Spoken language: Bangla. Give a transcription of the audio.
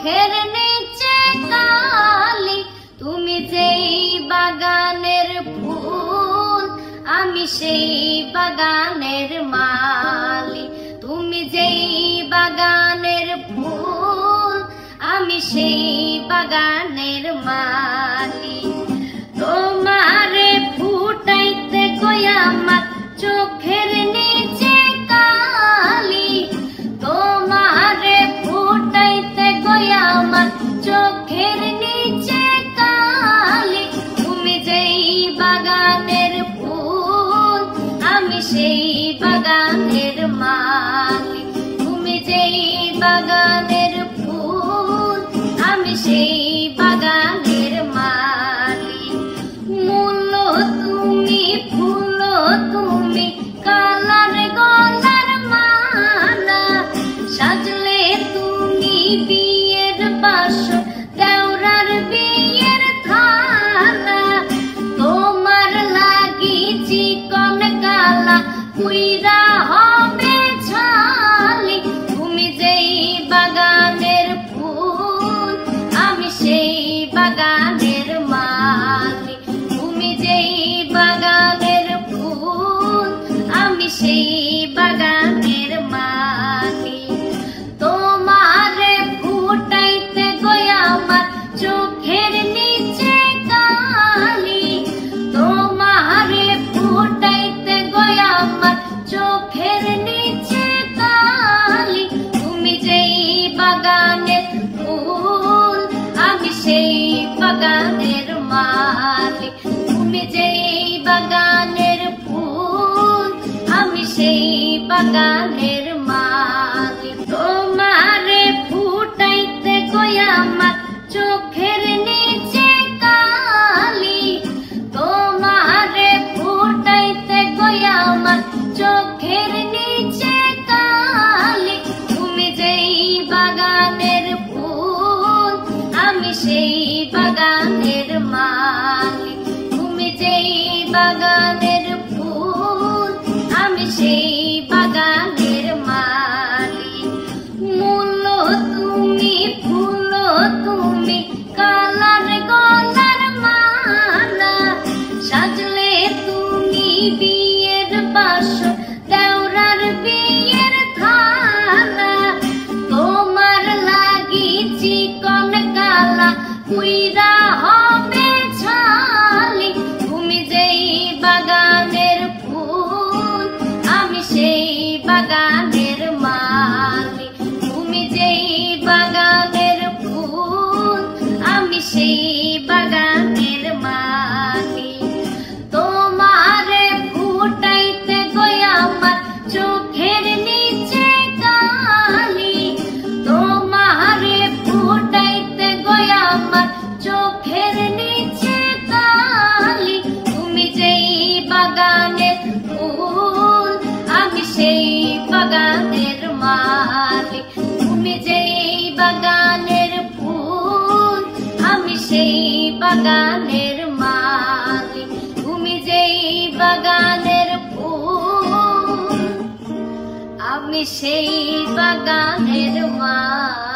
চোখের নিচে কালি, তুমি যেই বাগানের ফুল আমি সেই বাগানের মালি। তুমি যেই বাগানের ফুল আমি সেই বাগানের মালি। তোমারে ফুটাইতে কই আমার চোখের নিচে কালি, তোমারে ফুটাইতে কই আমার চোখের নিচে কালি। তুমি যেই বাগানের ফুল আমি সেই বাগানের মালি। তুমি যেই বাগানের ফুল আমি সেই বাগানের মালি। মূল তুমি, ফুল তুমি, কালার গলার মালা, সাজলে তুমি বিয়ের বাসর, দেওরার বিয়ের থালা। তোমার লাগি চিকন কালা পুইরা হবে ছালি। তুমি যেই বাগানের ফুল আমি সেই বাগানের মালি। তুমি যেই বাগানের ফুল আমি সেই বাগানের মালি। তোমারে ফুটাইতে গই আমার চোখের নিচে কালি, তোমারে ফুটাইতে গই আমার চোখের নিচে কালি। তুমি যেই বাগানের ফুল আমি সেই বাগানের মালি। তুমি যেই বাগানের ফুল আমি সেই বাগানের মালি। তোমারে ফুটাইতে কই আমার চোখের নিচে কালি, তোমারে ফুটাইতে কই আমার চোখের নিচে কালি। তুমি যেই বাগানের ফুল আমি সেই বাগানের মালি। তুমি যেই বাগানের ফুল আমি সেই বাগানের মালি। মূল তুমি, ফুল তুমি, কালার গলার মালা, সাজলে তুমি বিয়ের বাসর, দেওরার বিয়ের থালা। তোমার লাগি চিকন কালা পুইরা হবে ছালি। তুমি যেই বাগানের ফুল আমি সেই বাগানের মালি। তুমি যেই বাগানের ফুল আমি সেই বাগানের মালি। তোমারে ফুটাইতে গই আমার চোখের নিচে কালি, তোমারে ফুটাইতে গই আমার চোখের নিচে কালি। তুমি যেই বাগানের ফুল আমি সেই বাগানের মালি। তুমি যেই বাগানের ফুল আমি সেই বাগানের মালি। তুমি যেই বাগানের ফুল আমি সেই বাগানের মালি।